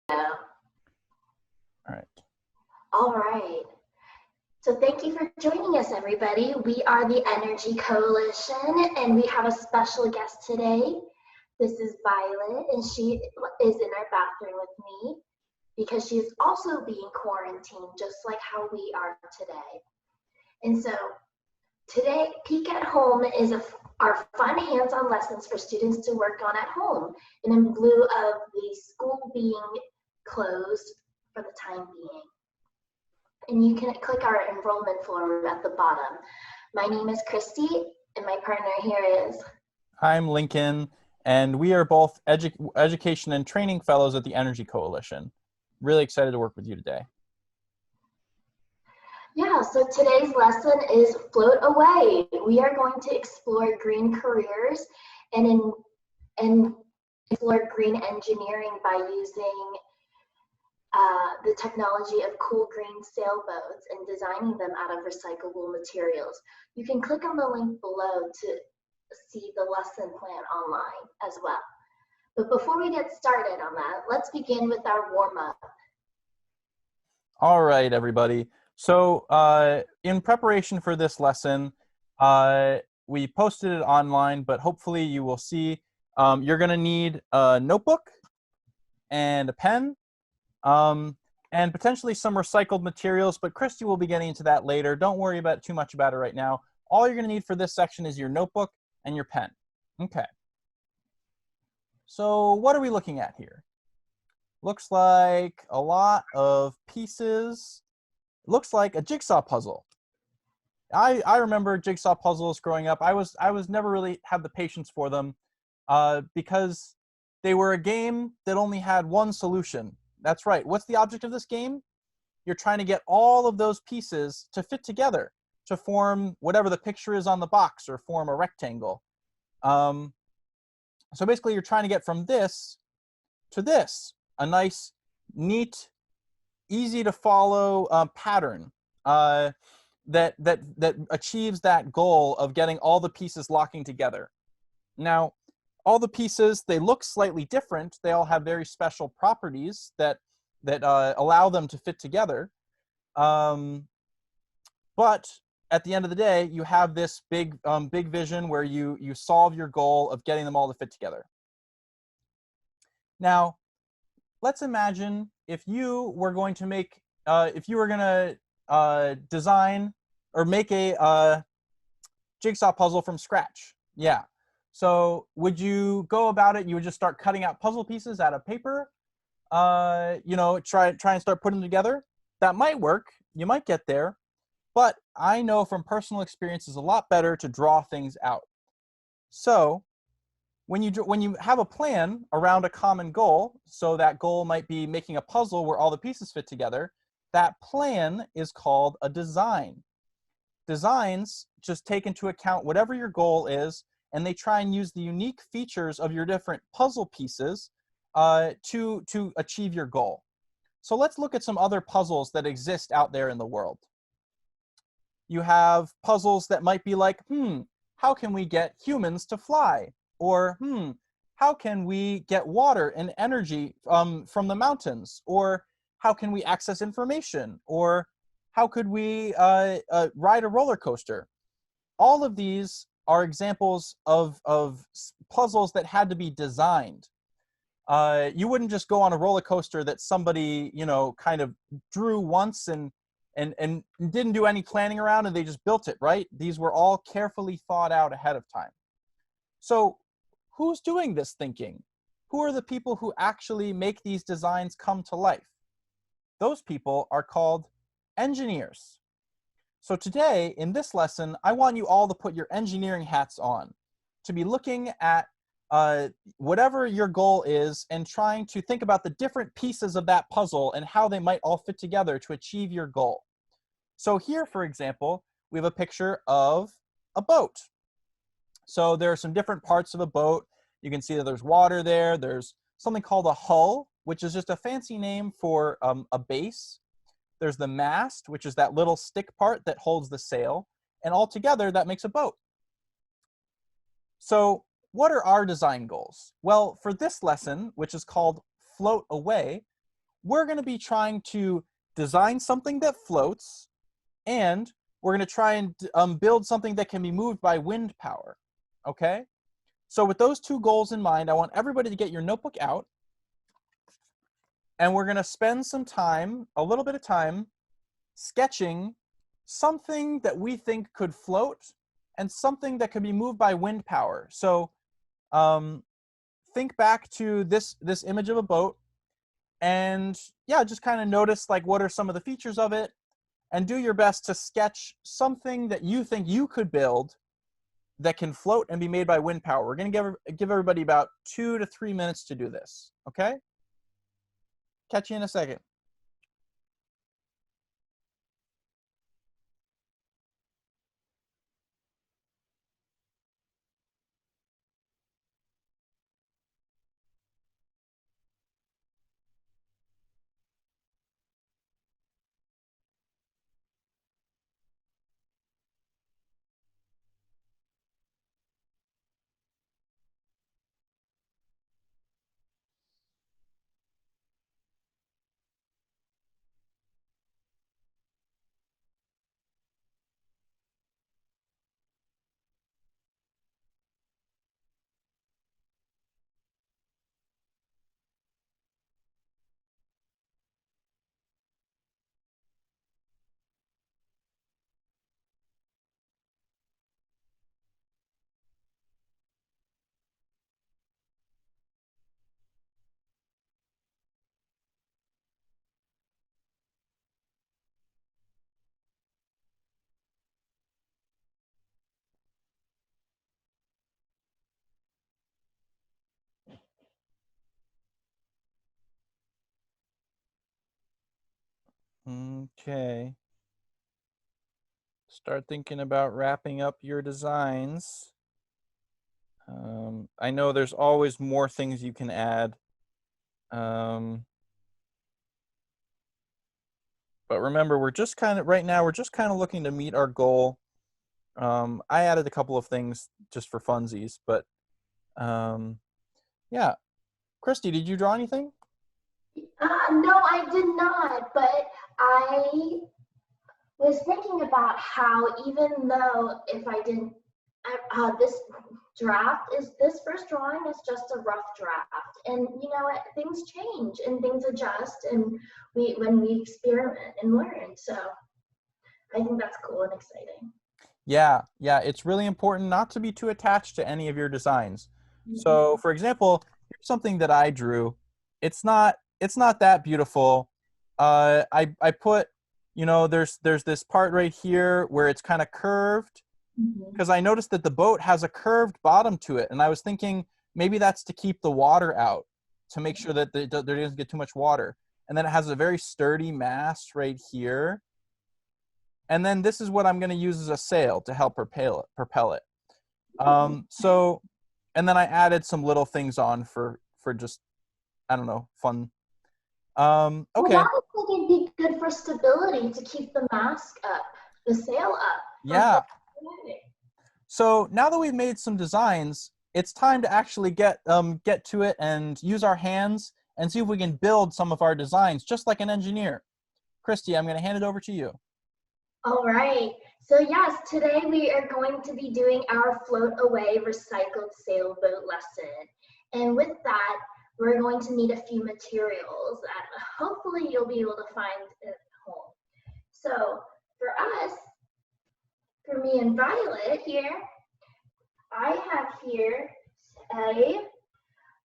All right. All right. So thank you for joining us, everybody. We are the Energy Coalition, and we have a special guest today. This is Violet, and she is in our bathroom with me because she is also being quarantined, just like how we are today. And so today, Peek at Home is our fun hands-on lessons for students to work on at home, and in lieu of the school being closed for the time being. And you can click our enrollment form at the bottom. My name is Christy, and my partner here is... I'm Lincoln, and we are both education and training fellows at the Energy Coalition. Really excited to work with you today. Yeah, so today's lesson is Float Away. We are going to explore green careers and explore green engineering by using the technology of cool green sailboats and designing them out of recyclable materials. You can click on the link below to see the lesson plan online as well. But before we get started on that, let's begin with our warm-up. All right, everybody. So in preparation for this lesson, we posted it online, but hopefully you will see you're going to need a notebook and a pen, and potentially some recycled materials, but Christy will be getting into that later. Don't worry about too much about it right now. All you're going to need for this section is your notebook and your pen. Okay. So what are we looking at here? Looks like a lot of pieces. Looks like a jigsaw puzzle. I remember jigsaw puzzles growing up. I was never really had the patience for them because they were a game that only had one solution. That's right. What's the object of this game? You're trying to get all of those pieces to fit together to form whatever the picture is on the box or form a rectangle. So basically, you're trying to get from this to this, a nice, neat, easy to follow pattern that achieves that goal of getting all the pieces locking together. Now, all the pieces, they look slightly different. They all have very special properties that allow them to fit together. But at the end of the day, you have this big vision where you solve your goal of getting them all to fit together. Now, let's imagine if you were going to make, design or make a jigsaw puzzle from scratch. Yeah. So would you go about it? You would just start cutting out puzzle pieces out of paper. Try and start putting them together. That might work. You might get there. But I know from personal experience it's a lot better to draw things out. So when you have a plan around a common goal, so that goal might be making a puzzle where all the pieces fit together, that plan is called a design. Designs just take into account whatever your goal is, and they try and use the unique features of your different puzzle pieces to achieve your goal. So let's look at some other puzzles that exist out there in the world. You have puzzles that might be like, how can we get humans to fly? Or, how can we get water and energy from the mountains? Or how can we access information? Or how could we ride a roller coaster? All of these are examples of puzzles that had to be designed. You wouldn't just go on a roller coaster that somebody, kind of drew once and didn't do any planning around and they just built it, right? These were all carefully thought out ahead of time. So who's doing this thinking? Who are the people who actually make these designs come to life? Those people are called engineers. So today, in this lesson, I want you all to put your engineering hats on, to be looking at whatever your goal is and trying to think about the different pieces of that puzzle and how they might all fit together to achieve your goal. So here, for example, we have a picture of a boat. So there are some different parts of a boat. You can see that there's water there. There's something called a hull, which is just a fancy name for a base. There's the mast, which is that little stick part that holds the sail. And all together, that makes a boat. So what are our design goals? Well, for this lesson, which is called Float Away, we're going to be trying to design something that floats, and we're going to try and build something that can be moved by wind power, okay? So with those two goals in mind, I want everybody to get your notebook out, and we're going to spend some time, a little bit of time, sketching something that we think could float and something that could be moved by wind power. So think back to this image of a boat, and yeah, just kind of notice like what are some of the features of it, and do your best to sketch something that you think you could build that can float and be made by wind power. We're going to give everybody about 2 to 3 minutes to do this, okay? Catch you in a second. Okay. Start thinking about wrapping up your designs. I know there's always more things you can add. But remember, we're just kind of, right now, we're just kind of looking to meet our goal. I added a couple of things just for funsies, but yeah. Christy, did you draw anything? No, I did not, but I was thinking about how even though if I didn't, this this first drawing is just a rough draft, and you know what, things change and things adjust, and when we experiment and learn, so I think that's cool and exciting. Yeah, it's really important not to be too attached to any of your designs. So for example, here's something that I drew. It's not that beautiful. I put, you know, there's this part right here where it's kind of curved, because I noticed that the boat has a curved bottom to it, and I was thinking maybe that's to keep the water out, to make sure that there doesn't get too much water. And then it has a very sturdy mast right here. And then this is what I'm going to use as a sail to help propel it. So, and then I added some little things on for just, I don't know, fun. Okay. Well, that would think it'd be good for stability to keep the mast up, the sail up. Yeah. So now that we've made some designs, it's time to actually get to it and use our hands and see if we can build some of our designs just like an engineer. Christy, I'm going to hand it over to you. All right, so yes, today we are going to be doing our float away recycled sailboat lesson. And with that, we're going to need a few materials that hopefully you'll be able to find at home. So for us, for me and Violet here, I have here a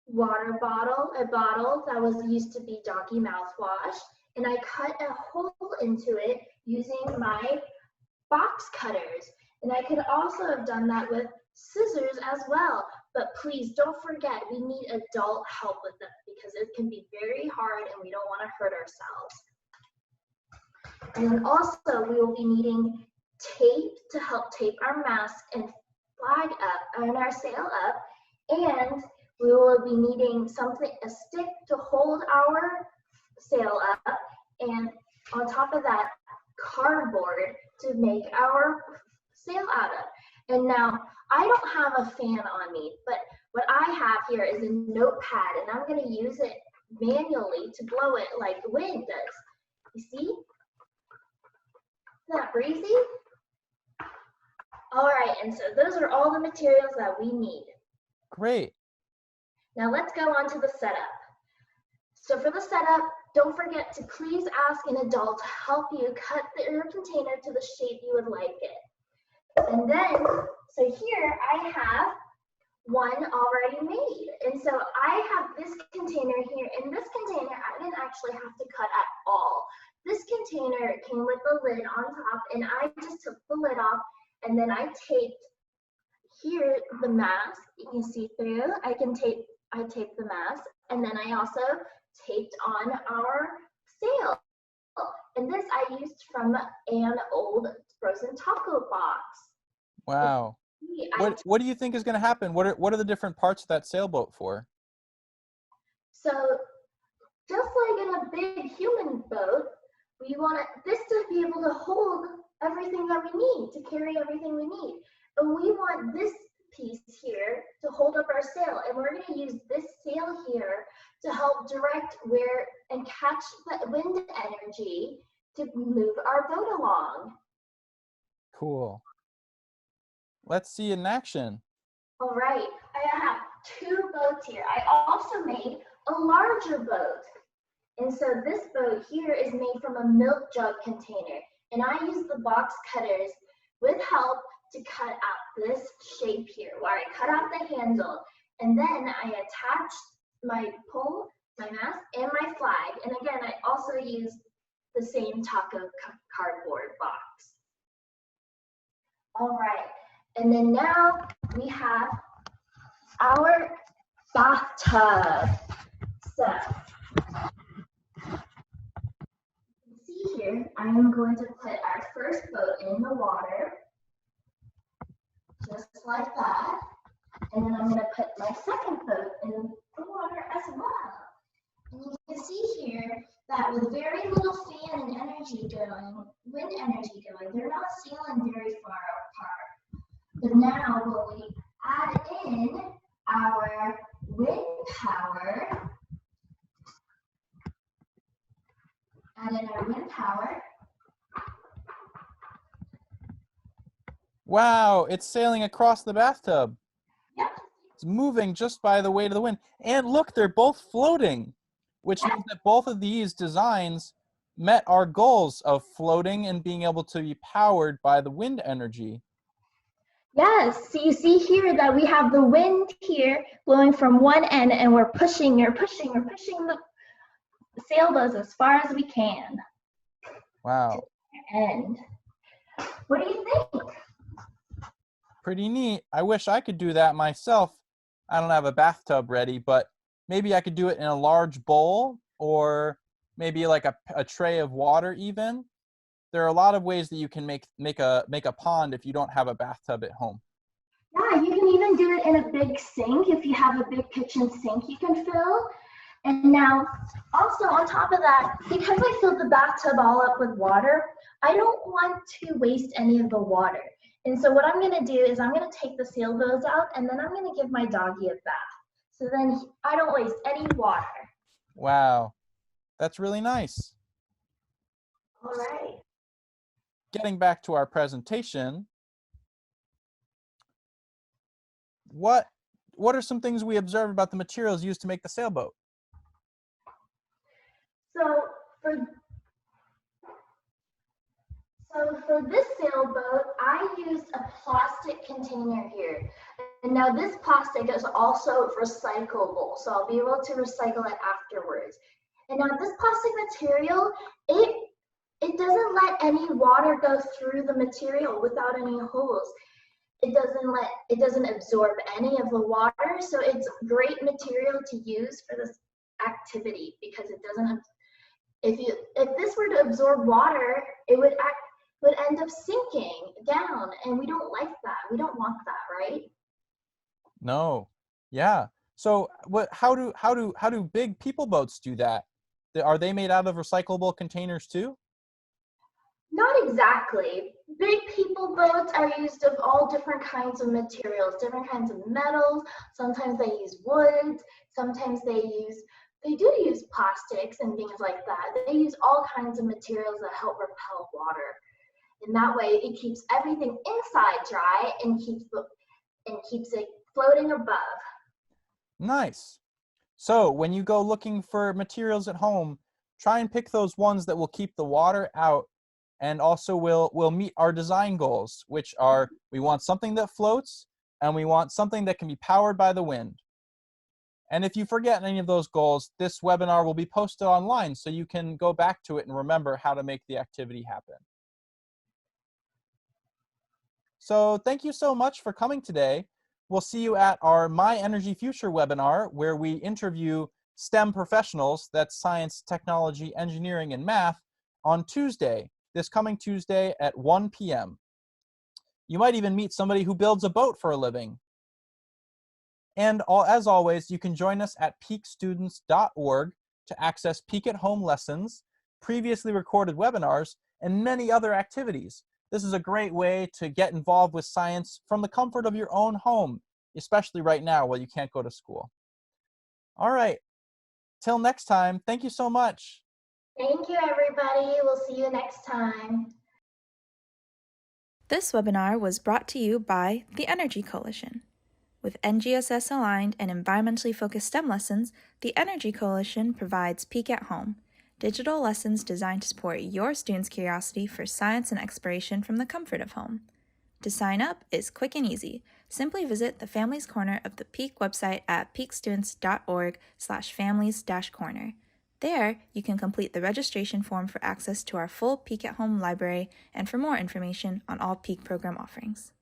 water bottle, a bottle that was used to be doggy mouthwash, and I cut a hole into it using my box cutters. And I could also have done that with scissors as well, but please don't forget, we need adult help with them because it can be very hard and we don't want to hurt ourselves. And then also we will be needing tape to help tape our mast and flag up and our sail up, and we will be needing something, a stick to hold our sail up, and on top of that, cardboard to make our sail out of. And now I don't have a fan on me, but what I have here is a notepad, and I'm going to use it manually to blow it like the wind does. You see? Isn't that breezy? All right, and so those are all the materials that we need. Great. Now let's go on to the setup. So for the setup, don't forget to please ask an adult to help you cut your container to the shape you would like it. And then, so here I have one already made. And so I have this container here. In this container, I didn't actually have to cut at all. This container came with the lid on top, and I just took the lid off, and then I taped here the mask. You can see through. I taped the mask, and then I also taped on our sail. And this I used from an old frozen taco box. Wow. What do you think is going to happen? What are the different parts of that sailboat for? So just like in a big human boat, we want this to be able to hold everything that we need, to carry everything we need. And we want this piece here to hold up our sail. And we're going to use this sail here to help direct where and catch the wind energy to move our boat along. Cool. Let's see in action. All right, I have two boats here. I also made a larger boat. And so this boat here is made from a milk jug container. And I use the box cutters with help to cut out this shape here, where I cut out the handle. And then I attached my pole, my mast, and my flag. And again, I also used the same taco cardboard box. All right, and then now we have our bathtub. So, you can see here, I am going to put our first boat in the water, just like that. And then I'm going to put my second boat in the water as well. And you can see here that with very little fan and energy going, wind energy going, they're not sailing very far apart. But now when we add in our wind power, Wow, it's sailing across the bathtub. Yep. It's moving just by the weight of the wind. And look, they're both floating, which means that both of these designs met our goals of floating and being able to be powered by the wind energy. Yes, so you see here that we have the wind here blowing from one end, and we're pushing the sailboats as far as we can. Wow. And what do you think? Pretty neat. I wish I could do that myself. I don't have a bathtub ready, but maybe I could do it in a large bowl, or maybe like a tray of water even. There are a lot of ways that you can make a pond if you don't have a bathtub at home. Yeah, you can even do it in a big sink. If you have a big kitchen sink you can fill. And now, also on top of that, because I filled the bathtub all up with water, I don't want to waste any of the water. And so what I'm going to do is I'm going to take the sailboats out, and then I'm going to give my doggy a bath. So then I don't waste any water. Wow, that's really nice. All right. Getting back to our presentation, what are some things we observe about the materials used to make the sailboat? So for this sailboat, I used a plastic container here. And now this plastic is also recyclable, so I'll be able to recycle it afterwards. And now this plastic material, it doesn't let any water go through the material without any holes. It doesn't absorb any of the water, so it's great material to use for this activity because it doesn't. If this were to absorb water, it would end up sinking down, and we don't like that. We don't want that, right? No. Yeah. So how do big people boats do that? Are they made out of recyclable containers too? Not exactly. Big people boats are used of all different kinds of materials, different kinds of metals. Sometimes they use wood. Sometimes they they do use plastics and things like that. They use all kinds of materials that help repel water. And that way it keeps everything inside dry and keeps it floating above. Nice. So when you go looking for materials at home, try and pick those ones that will keep the water out and also will meet our design goals, which are we want something that floats and we want something that can be powered by the wind. And if you forget any of those goals, this webinar will be posted online so you can go back to it and remember how to make the activity happen. So thank you so much for coming today. We'll see you at our My Energy Future webinar, where we interview STEM professionals, that's science, technology, engineering, and math, on Tuesday, this coming Tuesday at 1 p.m. You might even meet somebody who builds a boat for a living. And as always, you can join us at peakstudents.org to access Peak at Home lessons, previously recorded webinars, and many other activities. This is a great way to get involved with science from the comfort of your own home, especially right now while you can't go to school. All right, till next time, thank you so much. Thank you, everybody. We'll see you next time. This webinar was brought to you by the Energy Coalition. With NGSS-aligned and environmentally focused STEM lessons, the Energy Coalition provides Peak at Home, digital lessons designed to support your students' curiosity for science and exploration from the comfort of home. To sign up is quick and easy. Simply visit the Families Corner of the Peak website at peakstudents.org/families-corner. There, you can complete the registration form for access to our full Peak at Home library and for more information on all Peak program offerings.